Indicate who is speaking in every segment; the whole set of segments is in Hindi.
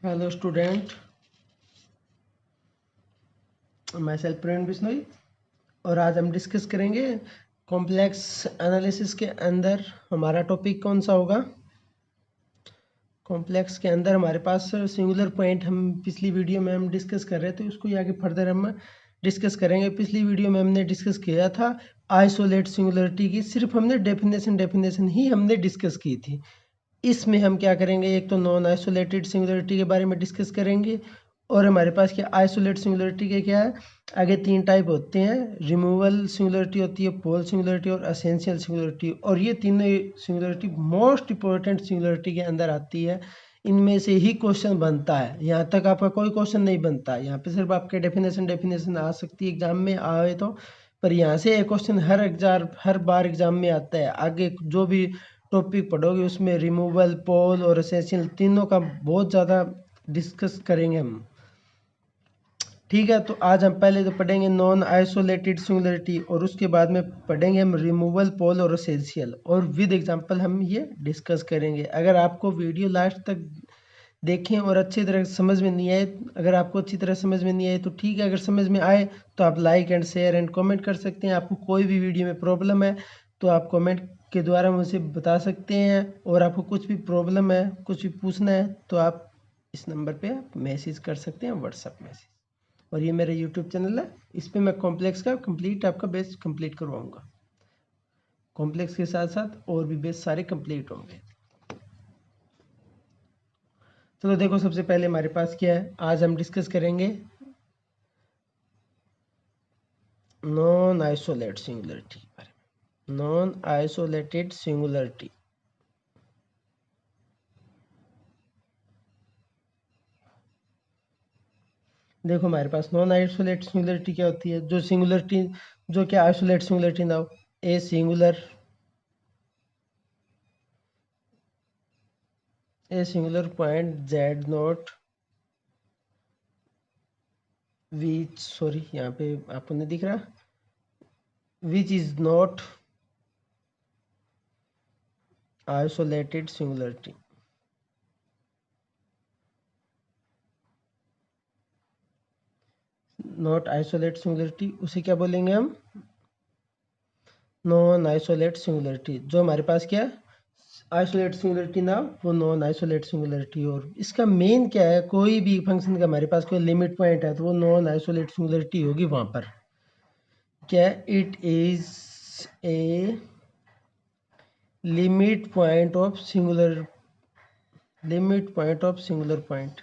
Speaker 1: हेलो स्टूडेंट, मैं सेल्फ प्रवीण बिश्नोई और आज हम डिस्कस करेंगे कॉम्प्लेक्स एनालिसिस के अंदर हमारा टॉपिक कौन सा होगा। कॉम्प्लेक्स के अंदर हमारे पास सिंगुलर पॉइंट हम पिछली वीडियो में हम डिस्कस कर रहे थे, उसको ही आगे फर्दर हम डिस्कस करेंगे। पिछली वीडियो में हमने डिस्कस किया था आइसोलेट सिंगुलरिटी की, सिर्फ हमने डेफिनेशन ही हमने डिस्कस की थी। इसमें हम क्या करेंगे, एक तो नॉन आइसोलेटेड सिंगुलरिटी के बारे में डिस्कस करेंगे और हमारे पास क्या आइसोलेट सिंगुलरिटी के क्या है, आगे तीन टाइप होते हैं। रिमूवल सिंगुलरिटी होती है, पोल सिंगुलरिटी और एसेंशियल सिंगुलरिटी, और ये तीनों सिंगुलरिटी मोस्ट इंपॉर्टेंट सिंगुलरिटी के अंदर आती है। इनमें से ही क्वेश्चन बनता है, यहाँ तक आपका कोई क्वेश्चन नहीं बनता। यहाँ पे सिर्फ आपके डेफिनेशन आ सकती है एग्जाम में आए तो, पर यहाँ से एक क्वेश्चन हर बार एग्जाम में आता है। आगे जो भी टॉपिक पढ़ोगे उसमें रिमूवल, पोल और एसेंशियल तीनों का बहुत ज़्यादा डिस्कस करेंगे हम। ठीक है, तो आज हम पहले तो पढ़ेंगे नॉन आइसोलेटेड सिंगुलरिटी और उसके बाद में पढ़ेंगे हम रिमूवल, पोल और एसेंशियल, और विद एग्जांपल हम ये डिस्कस करेंगे। अगर आपको वीडियो लास्ट तक देखें और अच्छी तरह समझ में नहीं आए, अगर आपको अच्छी तरह समझ में नहीं आए तो ठीक है, अगर समझ में आए तो आप like and share and comment कर सकते हैं। आपको कोई भी वीडियो में प्रॉब्लम है तो आप कमेंट के द्वारा मुझे बता सकते हैं, और आपको कुछ भी प्रॉब्लम है, कुछ भी पूछना है तो आप इस नंबर पे आप मैसेज कर सकते हैं, व्हाट्सएप मैसेज। और ये मेरा यूट्यूब चैनल है, इस पे मैं कॉम्प्लेक्स का कंप्लीट आपका बेस कंप्लीट करवाऊंगा। कॉम्प्लेक्स के साथ साथ और भी बेस सारे कंप्लीट होंगे। चलो देखो, सबसे पहले हमारे पास क्या है, आज हम डिस्कस करेंगे नॉन आइसोलेट सिंगुलरिटी के बारे में। नॉन आइसोलेटेड सिंगुलरिटी, देखो हमारे पास नॉन आइसोलेट सिंगुलरिटी क्या होती है, जो सिंगुलरिटी जो क्या आइसोलेट सिंगुलरिटी ना हो, a singular point Z not which, sorry यहाँ पे आपको नहीं दिख रहा, which is not isolated singularity. Not isolate singularity उसे क्या बोलेंगे हम, नॉन आइसोलेट सिंगुलरिटी। जो हमारे पास क्या है आइसोलेट सिंगुलरिटी ना, वो नॉन आइसोलेट सिंगुलरिटी। और इसका मेन क्या है, कोई भी फंक्शन का हमारे पास कोई लिमिट पॉइंट है तो वो नॉन आइसोलेट सिंगुलरिटी होगी वहां पर। क्या, it is a limit point of singular point.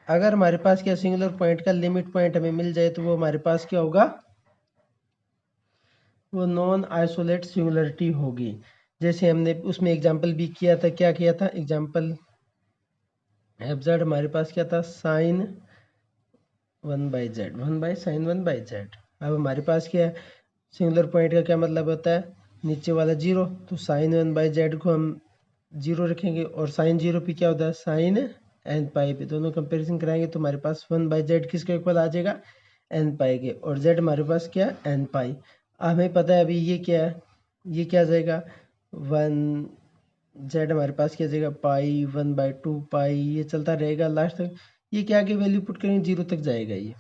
Speaker 1: अगर हमारे पास क्या सिंगुलर पॉइंट का लिमिट पॉइंट हमें मिल जाए तो वो हमारे पास क्या होगा, वो नॉन आइसोलेट सिंगुलरिटी होगी। जैसे हमने उसमें एग्जांपल भी किया था, क्या किया था एग्जांपल, एफ जेड हमारे पास क्या था, साइन 1/z, 1/sin 1/z। अब हमारे पास क्या है, सिंगुलर पॉइंट का क्या मतलब होता है, नीचे वाला जीरो, तो साइन 1/z को हम जीरो रखेंगे, और साइन जीरो पे क्या होता है, साइन एन पाई पे। दोनों कंपेरिजन कराएंगे तो हमारे पास 1/z किसके इक्वल आ जाएगा, एन पाई के, और z हमारे पास क्या है, एन पाई। हमें पता है अभी ये क्या है, ये क्या आ जाएगा, 1z हमारे पास क्या आ जाएगा, पाई 1/2 पाई, ये चलता रहेगा लास्ट तक। ये क्या आगे वैल्यू पुट करेंगे, जीरो तक जाएगा ये।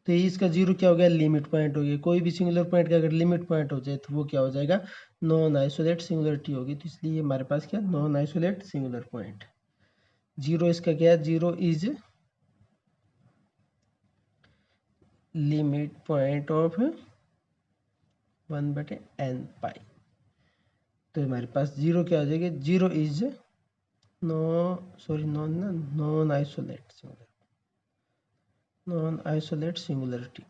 Speaker 1: तो ये इसका जीरो क्या हो गया, लिमिट पॉइंट हो गया। कोई भी सिंगुलर पॉइंट का अगर लिमिट पॉइंट हो जाए तो वो क्या हो जाएगा, नॉन आइसोलेट सिंगुलरिटी होगी। तो इसलिए हमारे पास क्या, non isolate singular point. Zero इसका क्या है, zero is limit point of 1/n पाई। तो हमारे पास जीरो क्या हो जाएगा, zero is non isolate singularity.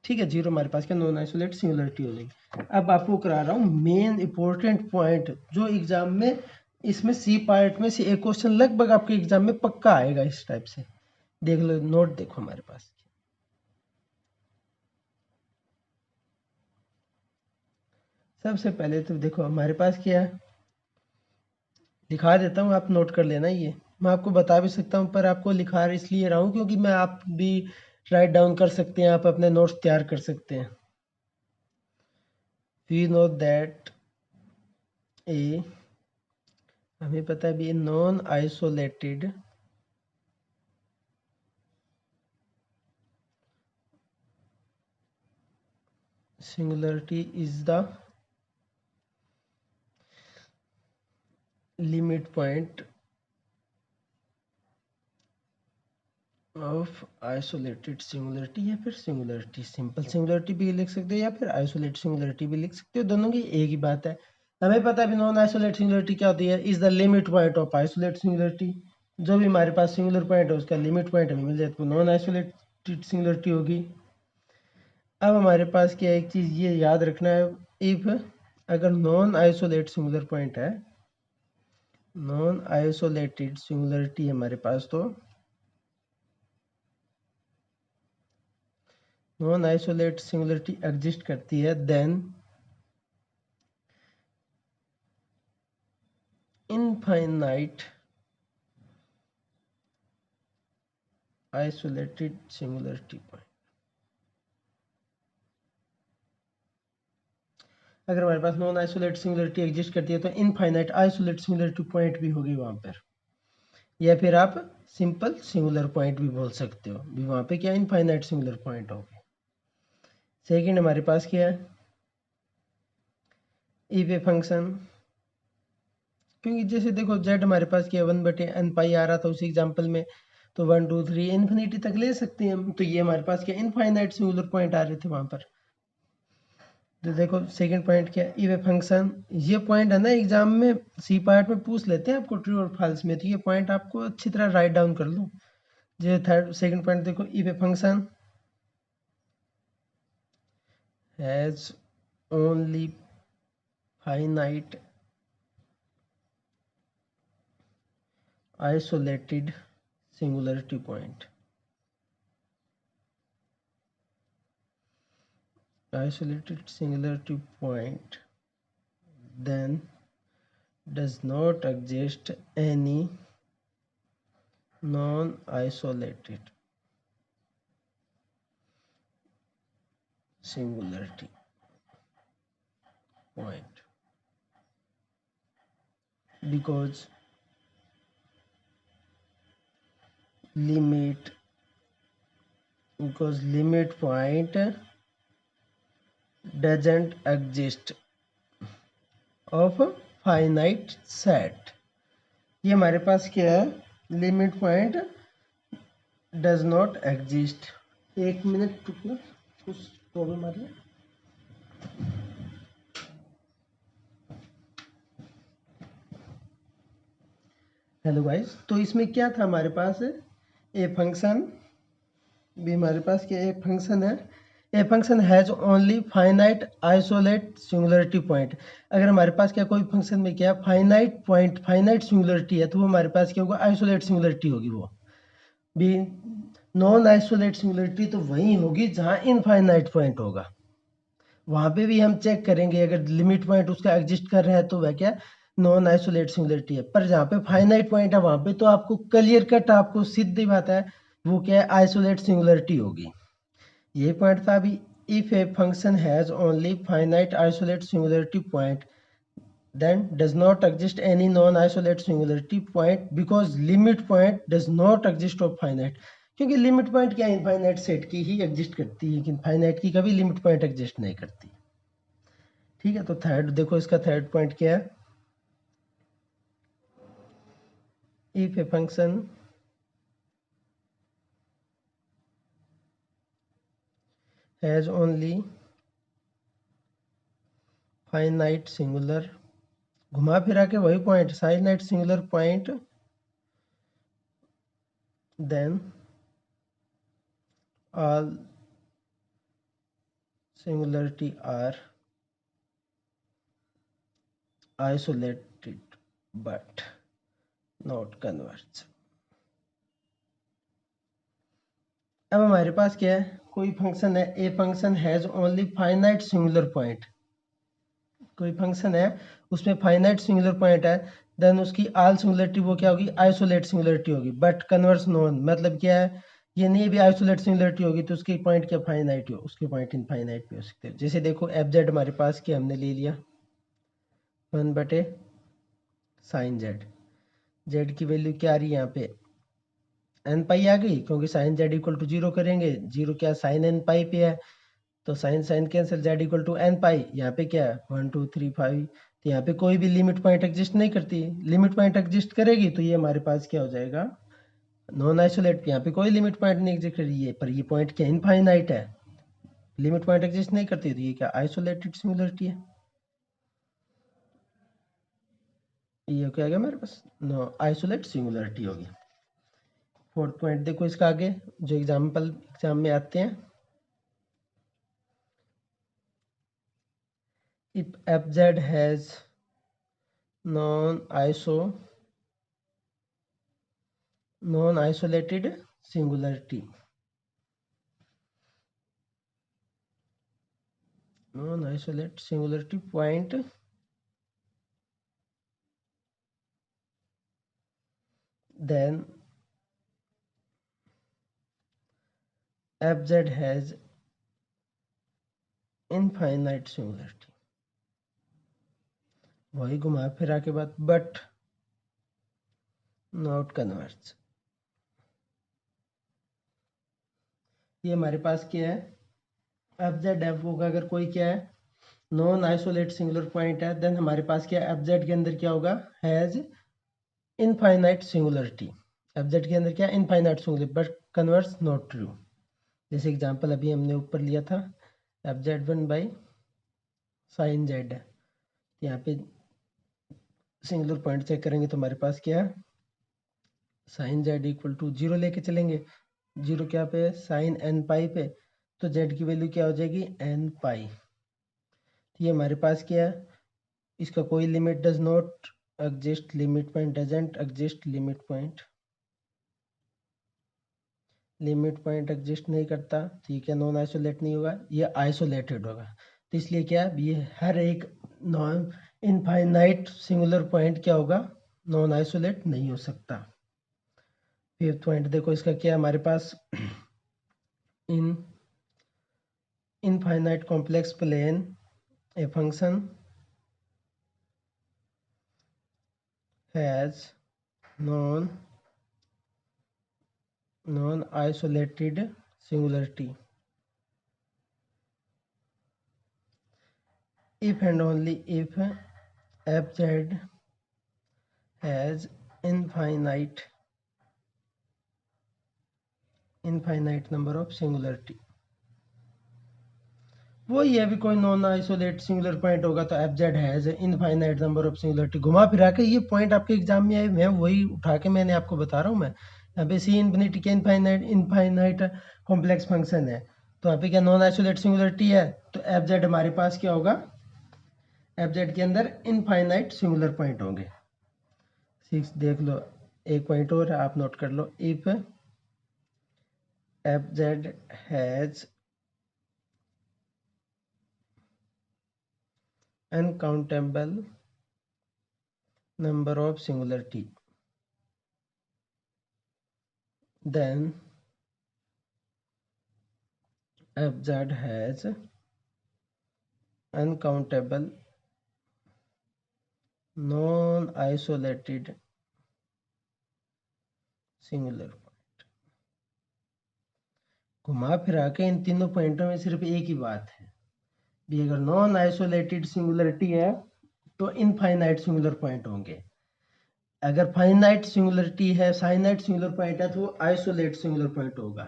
Speaker 1: ठीक है, जीरो हमारे पास क्या, नॉन आइसोलेट सिंगुलरिटी हो जाएगी। अब आपको करा रहा हूँ मेन इंपॉर्टेंट पॉइंट जो एग्जाम में, इसमें सी पार्ट में से एक क्वेश्चन लगभग आपके एग्जाम में पक्का आएगा इस टाइप से। देख लो, नोट देखो हमारे पास। सबसे पहले तो देखो हमारे पास क्या है, लिखा देता हूँ, आप नोट कर लेना। ये मैं आपको बता भी सकता हूँ पर आपको लिखा इसलिए रहा हूँ क्योंकि मैं, आप भी राइट डाउन कर सकते हैं, आप अपने नोट्स तैयार कर सकते हैं। वी नो दैट ए हमें पता है अभी non isolated singularity is the limit point of isolated singularity या फिर सिंगुलरिटी। सिंपल सिंगुलरिटी भी लिख सकते हो या फिर आइसोलेटेड सिंगुलरिटी भी लिख सकते हो, दोनों की एक ही बात है। हमें पता है नॉन आइसोलेटेड सिंगुलरिटी क्या होती है, is the limit point of isolated singularity. जो भी हमारे पास सिंगुलर पॉइंट है उसका लिमिट पॉइंट हमें मिल जाए तो नॉन आइसोलेटेड सिंगुलरिटी होगी। अब हमारे पास क्या एक चीज़ ये याद रखना है, इफ अगर नॉन आइसोलेट सिंगुलर पॉइंट है, नॉन आइसोलेटेड सिंगुलरिटी हमारे पास, तो नॉन आइसोलेट सिंगुलरिटी एग्जिस्ट करती है, then infinite isolated singularity point. अगर हमारे पास नॉन आइसोलेट सिंगुलरिटी एग्जिस्ट करती है तो इनफाइनाइट आइसोलेट सिंगुलरिटी पॉइंट भी होगी वहां पर, या फिर आप सिंपल सिंगुलर पॉइंट भी बोल सकते हो, भी वहां पे क्या इनफाइनाइट सिंगुलर पॉइंट होगी। सेकेंड हमारे पास क्या है, इफ ए फंक्शन, क्योंकि जैसे देखो जेड हमारे पास क्या 1/n पाई आ रहा था उसी एग्जांपल में, तो 1 2 3 इन्फिनिटी तक ले सकते हैं हम, तो ये हमारे पास क्या इनफाइनाइट सिंगुलर पॉइंट आ रहे थे वहां पर। तो देखो सेकंड पॉइंट क्या, इफ ए फंक्शन, ये पॉइंट है ना एग्जाम में सी पार्ट में पूछ लेते हैं आपको ट्रू और फॉल्स में, तो ये पॉइंट आपको अच्छी तरह राइट डाउन कर लो। जो थर्ड सेकंड पॉइंट देखो, if a function has only finite isolated singularity point, isolated singularity point, then does not exist any non-isolated singularity point, because limit point doesn't exist of finite set। ये हमारे पास क्या है, limit point does not exist. एक मिनट रुकना, कुछ प्रॉब्लम आ रही है। हेलो गाइस, तो इसमें क्या था हमारे पास, ए फंक्शन भी हमारे पास क्या ए फंक्शन है, ए function has only finite isolate singularity point. अगर हमारे पास क्या कोई फंक्शन में क्या फाइनाइट पॉइंट फाइनाइट सिंगुलरिटी है तो वो हमारे पास क्या होगा आइसोलेट सिंगुलरिटी होगी। वो भी नॉन आइसोलेट सिंगुलरिटी तो वही होगी जहाँ इनफाइनाइट पॉइंट होगा, वहां पे भी हम चेक करेंगे अगर लिमिट पॉइंट उसका एग्जिस्ट कर रहा है तो वह क्या नॉन आइसोलेट सिंगुलरिटी है। पर जहाँ पे फाइनाइट पॉइंट है वहां पे तो आपको क्लियर कट, आपको सीधी बात है वो क्या है आइसोलेट सिंगुलरिटी होगी। यही पॉइंट था अभी, if a function has only finite isolate singularity point then does not exist any non-isolate singularity point because limit point does not exist of finite। क्योंकि लिमिट पॉइंट क्या इनफाइनाइट सेट की ही एग्जिस्ट करती है, लेकिन फाइनाइट की कभी लिमिट पॉइंट एग्जिस्ट नहीं करती। ठीक है, तो थर्ड देखो, इसका थर्ड पॉइंट क्या है, if a function has only finite singular, घुमा फिरा के वही point finite singular point, then all singularity are isolated but not converge। अब हमारे पास क्या है, कोई फंक्शन है, ए function has only finite singular point, कोई फंक्शन है उसमें फाइनाइट सिंगुलर पॉइंट है, देन उसकी आल सिंगुलरिटी वो क्या होगी आइसोलेट सिंगुलरिटी होगी, बट कन्वर्स नॉन, मतलब क्या है ये नहीं भी आइसोलेट सिंगुलरिटी होगी तो उसकी पॉइंट क्या फाइनाइट हो, उसके पॉइंट इनफाइनाइट भी हो सकते हैं। जैसे देखो एफ जेड हमारे पास क्या हमने ले लिया 1/(�)(c) साइन जेड, जेड की वैल्यू क्या आ रही है यहाँ पे एन पाई आ गई, क्योंकि साइन जेड इक्वल टू 0 करेंगे, 0 क्या साइन एन पाई पे है, तो sine sine cancel, Z equal to N pi, यहाँ पे क्या है 1 2 3 5, तो यहाँ पे कोई भी लिमिट पॉइंट एग्जिस्ट नहीं करती, लिमिट पॉइंट एग्जिस्ट करेगी तो ये हमारे पास क्या हो जाएगा नॉन आइसोलेट, यहाँ पे कोई लिमिट पॉइंट नहीं एग्जिस्ट कर रही है, पर ये पॉइंट क्या इनफाइनाइट है, लिमिट पॉइंट एग्जिस्ट नहीं करती, तो ये क्या आइसोलेटेड सिंगुलरिटी है, ये क्या आ गया हमारे पास नो आइसोलेट सिंगुलरिटी होगी। फोर्थ पॉइंट देखो इसका आगे जो एग्जाम में आते हैं, if fz has non-isolated singularity, non-isolated singularity point then fz has infinite singularity, वही घुमा फिरा के बाद बट नॉट कन्वर्ज, ये हमारे पास क्या है एफ जेड एफ होगा, अगर कोई क्या है नॉन आइसोलेट सिंगुलर पॉइंट है, देन हमारे पास क्या एफ जेड के अंदर क्या होगा has infinite singularity, F Z के अंदर क्या infinite singular but converse not true, जैसे एग्जांपल अभी हमने ऊपर लिया था F Z one by sine Z है, यहाँ पे सिंगुलर पॉइंट चेक करेंगे तो हमारे पास क्या है साइन जेड इक्वल टू 0 लेके चलेंगे, 0 क्या पे साइन एन पाई पे, तो जेड की वैल्यू क्या हो जाएगी एन पाई, तो ये हमारे पास क्या है इसका कोई limit does not exist, limit point doesn't exist, limit point exist नहीं करता, तो ये क्या नॉन आइसोलेट नहीं होगा, ये आइसोलेटेड होगा, तो इसलिए क्या ये हर एक नॉन इनफाइनाइट सिंगुलर पॉइंट क्या होगा नॉन आइसोलेट नहीं हो सकता। फिफ्थ पॉइंट देखो इसका क्या है हमारे पास in infinite complex plane a function has non-isolated singularity if and only if fz has infinite number of singularity, वो ये भी कोई नॉन आइसोलेट सिंगुलर पॉइंट होगा तो F Z has infinite number of singularity, घुमा फिरा के ये पॉइंट आपके एग्जाम में आए, मैं वही उठा के मैंने आपको बता रहा हूँ, मैं यहाँ पे सी इन्फिनिटी के इनफाइनाइट कॉम्प्लेक्स फंक्शन है, तो यहाँ पे क्या नॉन आइसोलेट सिंगुलरिटी है, तो एफ जेड हमारे पास क्या होगा एफ जेड के अंदर इनफाइनाइट सिंगुलर पॉइंट होंगे। 6 देख लो, एक पॉइंट और है आप नोट कर लो, if F Z has uncountable number of singularity then fz has uncountable non-isolated singular point, घुमा फिरा के इन तीनों पॉइंटों में सिर्फ एक ही बात है भी, अगर नॉन आइसोलेटेड सिंगुलरिटी है तो इनफाइनाइट सिंगुलर पॉइंट होंगे, अगर फाइनाइट सिंगुलरिटी है साइनाइट सिंगुलर पॉइंट है तो वो आइसोलेट सिंगुलर पॉइंट होगा,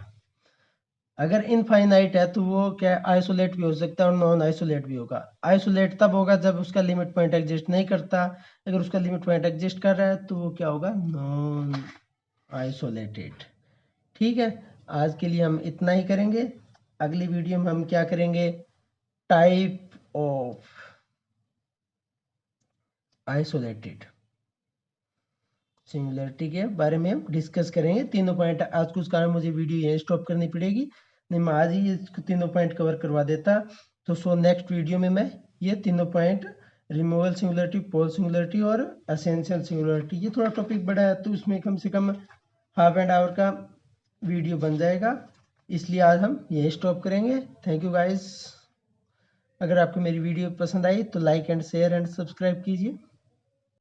Speaker 1: अगर इनफाइनाइट है तो वो क्या आइसोलेट भी हो सकता है और नॉन आइसोलेट भी होगा, आइसोलेट तब होगा जब उसका लिमिट पॉइंट एग्जिस्ट नहीं करता, अगर उसका लिमिट पॉइंट एग्जिस्ट कर रहा है तो वो क्या होगा नॉन आइसोलेटेड। ठीक है, आज के लिए हम इतना ही करेंगे, अगली वीडियो में हम क्या करेंगे टाइप ऑफ आइसोलेटेड सिंगुलरिटी के बारे में हम डिस्कस करेंगे, तीनों पॉइंट आज कुछ कारण मुझे वीडियो यहीं स्टॉप करनी पड़ेगी, नहीं मैं आज ही ये तीनों पॉइंट कवर करवा देता, तो सो नेक्स्ट वीडियो में मैं ये तीनों पॉइंट रिमूवल सिंगुलरिटी, पोल सिंगुलरिटी और एसेंशियल सिंगुलरिटी, ये थोड़ा टॉपिक बड़ा है तो इसमें कम से कम हाफ एन आवर का वीडियो बन जाएगा, इसलिए आज हम यही स्टॉप करेंगे। थैंक यू गाइस, अगर आपको मेरी वीडियो पसंद आई तो like and share and subscribe कीजिए।